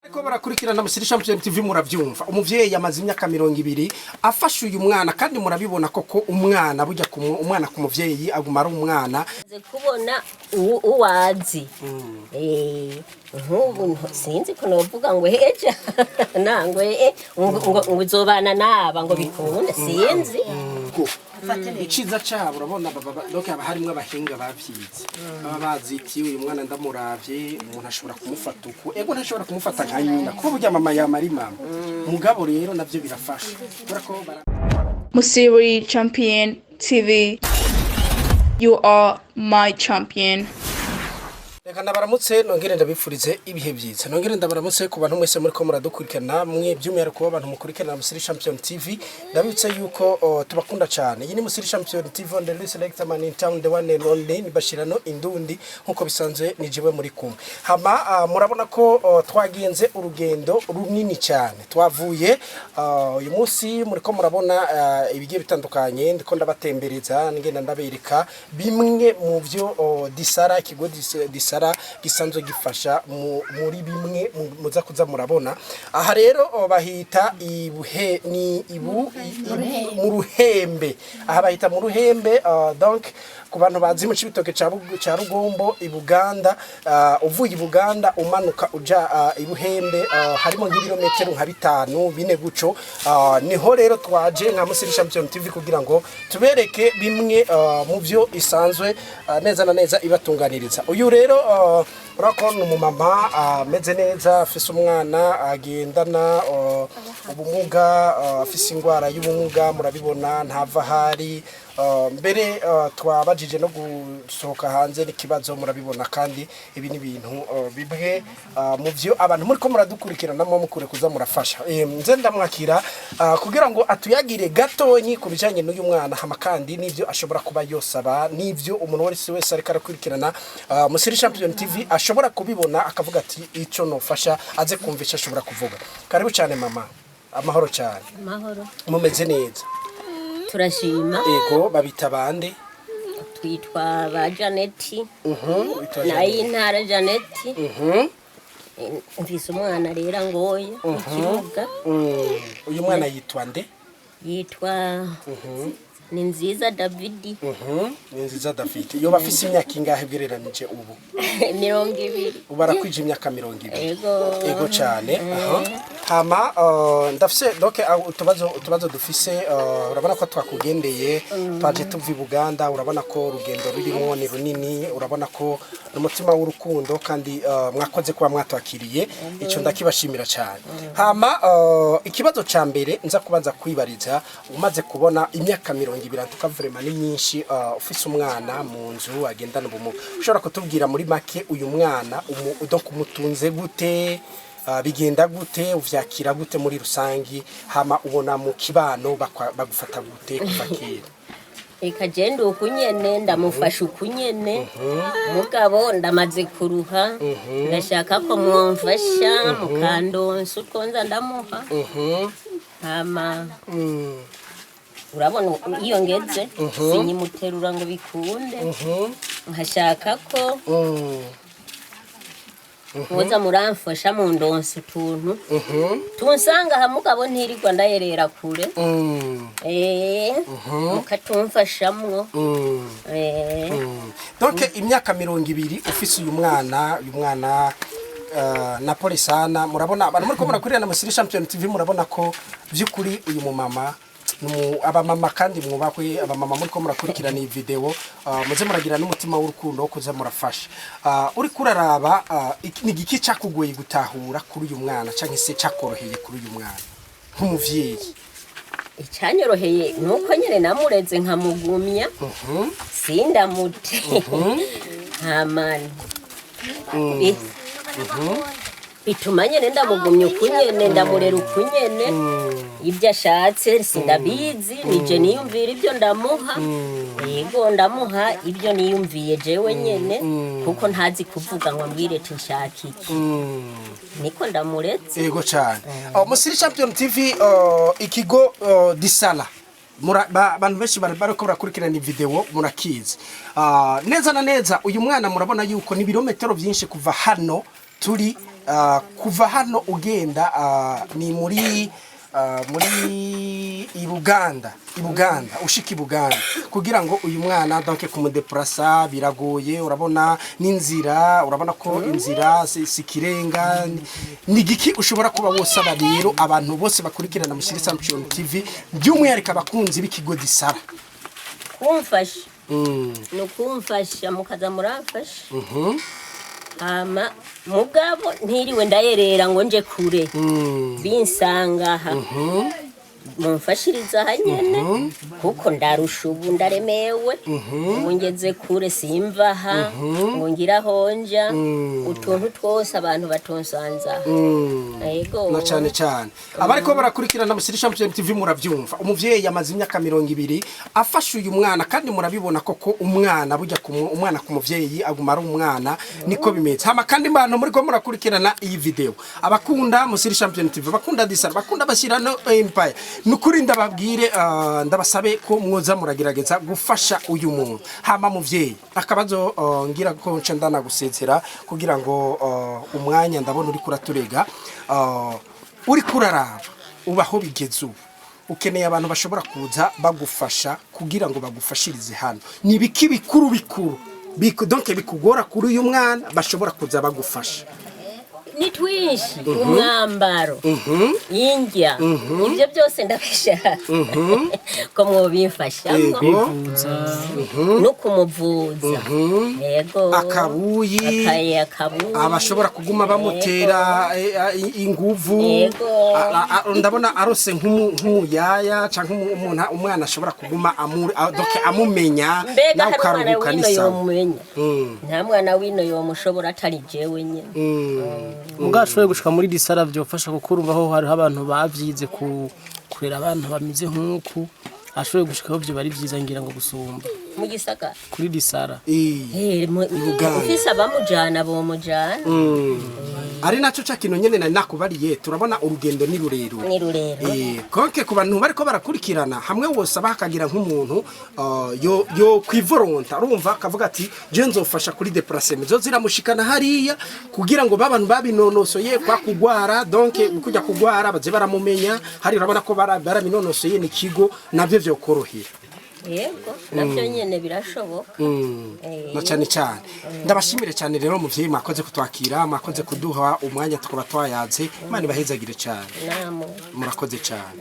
Ariko barakurikirana Musiri Champion TV muravyumva umuvyeyi amaze imyaka 20 afashe uyu mwana kandi murabibona koko umwana burya umwana ku muvyeyi aguma ari umwana kubona uwazi nk'ubu sinzi ko novuga ngo heja nangwe ngo uzobana naba ngo bikunde sinzi iciza cyabo urabona donc aba harimwe abahinga bavyize baba baziti uyu mwana ndamuravye umuntu ashobora kumufata uko ego ntashobora kumufata nka nyina kuko burya mama yamari mama mugabo rero navyo birafasha urako Musiri Champion TV, you are my champion. Reka ndabaramutse nongere ndabifurize ibihe byiza nongere ndabaramutse ku bantu mwese muri ko muradukurikirana mwe byumere kuba abantu mukurikirana Musiri Champion TV ndabitse yuko tubakunda cyane iyi ni Musiri Champion TV on the selector man in town the one and only ni Bashirano Indundi nkuko bisanzwe ni jiwe muri kumwe hama murabona ko twagenze urugendo runini cyane twavuye uyu munsi muri ko murabona ibigiye bitandukanye ndiko ndabatembereza ngenda ndabereka bimwe mu byo disara ikigo disara gisanzwe gifasha muri bimwe muza kuza murabona aha rero bahita ibuhe ni ibu mu ruhembe aha bahita mu ruhembe donc ku bantu bazi mu cibitoke ca Rugombo ibuganda uvuye ibuganda umanuka uja ibuhembe harimo nk'ibirometero nka 5 bine guco niho rero twaje nka Musiri Champion TV kugira ngo tubereke bimwe mu byo isanzwe neza na neza ibatunganiriza uyu rero urakona umumama ameze neza afise umwana agendana ubumuga afise ingwara y'ubumuga murabibona ntava hari mbere twabajije no gusohoka hanze n'ikibazo murabibona kandi ibi ni ibintu bibwe mu byo abantu muri ko muradukurikirana mo mukure kuza murafasha nze ndamwakira kugira ngo atuyagire gatonyi ku bijanye n'uyu mwana hama kandi nivyo ashobora kuba yosaba nivyo umuntu wese ariko arakurikirana Musiri Champion TV ashobora kubibona akavuga ati ico nofasha aze kumvisha ashobora kuvuga karibu cyane mama amahoro cyane amahoro mumeze neza turashima ego babita bande twitwa ba Janeti nayi ntara Janeti mvise umwana rero ngoye ikibuga uyu mwana yitwa nde yitwa ni nziza David ni nziza David yo bafise imyaka ingahe bwereranije ubu 20 ubarakwije imyaka 20 ego cyane hama ndafise donc utubazo dufise urabona ko twakugendeye twaje tuvi Buganda urabona ko urugendo rurimo ni runini urabona ko n'umutima w'urukundo kandi mwakoze kuba mwatwakiriye ico ndakibashimira cyane hama ikibazo ca mbere nza kubanza kwibariza umaze kubona imyaka 20 tukavurema ni myinshi ufise umwana mu nzu agendana ubumuga ushobora kutubwira muri make uyu mwana donc umutunze gute bigenda gute uvyakira gute muri rusangi hama ubona mu kibano bagufata gute kuva kera ikagenda ukunyene ndamufasha ukunyene mugabo ndamaze kuruha ndashaka ko mwumfasha mukandonsa utwonza ndamuha hama urabona iyo ngeze sinyimuterura ngo bikunde nkashaka ko muza muramfasha mu ndonse utuntu tunsanga hamugabo ntirirwa ndayerera kure mukatumfashamwo donc imyaka 20 ufise uyu mwana na polisana murabona abantu muri ko murakurira na Musiri Champion TV murabona ko byukuri uyu mumama abamama kandi mwubakwe abamama muri ko murakurikirana iyi video muze muragira n'umutima w'urukundo wo kuza murafasha uri kuraraba ni giki cyakugoye gutahura kuri uyu mwana canke se cyakoroheye kuri uyu mwana nk'umuvyeyi icyanyoroheye nuko nyene namureze nkamugumya sindamute hamani bituma nyene ndamugumya ukunyene ndamurera ukunyene ibyo ashatse sindabizi nije niyumvira ibyo ndamuha yego ndamuha ibyo niyumviye jewe nyene kuko ntazi kuvuga ngo mbwire tinshaka iki niko ndamuretse yego cyane Musiri Champion TV ikigo disala abantu benshi bariko barakurikirana video murakizi neza na neza uyu mwana murabona yuko ni birometero byinshi kuva hano turi kuva hano ugenda ni muri Ibuganda ushika Ibuganda kugira ngo uyu mwana donc kumudeplasa biragoye urabona n'inzira urabona ko inzira sikirenga ni giki ushobora kuba wosaba rero abantu bose bakurikirana Musiri Champion TV by'umwihariko abakunzi b'ikigo Disara kumfasha no kumfasha mukaza muramfasha ama mugabo ntiriwe ndayerera ngo nje kure binsanga aha mumfashiriza hanyene kuko ndarusha ubu ndaremewe ubu ngeze kure simva aha ngo ngira honja utuntu twose abantu batonsanza yego na cyane abariko barakurikirana Musiri Champion TV muravyumva umuvyeyi amaze imyaka 200 afasha uyu mwana kandi murabibona koko umwana burya umwana ku muvyeyi aguma ari umwana niko bimeze hama kandi mbano muriko murakurikirana iyi video abakunda Musiri Champion TV bakunda Disara bakunda Bashyirano Empire nukuri ndababwire ndabasabe ko mwoza muragerageza gufasha uyu muntu hama muvyeyi akabazo ngira ko nce ndana gusezera kugira ngo umwanya ndabona uri kuraturega uri kuraraba ubaho bigeze ubu ukeneye abantu bashobora kuza bagufasha kugira ngo bagufashirize hano ni biki bikuru donc bikugora kuri uyu mwana bashobora kuza bagufasha ni twinshi umwambaro injya ibyo byose ndabishaka ko mwobimfasha no kumuvuza yego akabuyi abashobora kuguma bamutera inguvu ndabona arose nk'umuyaya canke umwana ashobora kuguma amumenya nawe ukaruhuka n'isaha nta mwana wino yomushobora atari jewe nyene mugashoboye gushika muri Disara byofasha kukurumvaho hari abantu bavyize kurera abantu bamize nk'uku ashoboye gushikaho byo bari byiza ngira ngo gusumba mu gisaka kuri Disara ufise abamujana bomujana ari naco cakino nyene na nakubariye turabona urugendo ni rurero konke ku bantu bariko barakurikirana hamwe wose abakagira nk'umuntu yo kwivoronta urumva akavuga ati je nzofasha kuri déplacement zo ziramushikana hariya kugira ngo babantu babinonosoye kwa kugwara donc kujya kugwara baze baramumenya hari urabona ko barabinonosoye ni kigo navyo vyo korohera yego navyo nyene birashoboka na cyane ndabashimire cyane rero muvyeyi mwakoze kutwakira mwakoze kuduha umwanya tukaba twayaze Imana ibahezagire cyane namo murakoze cyane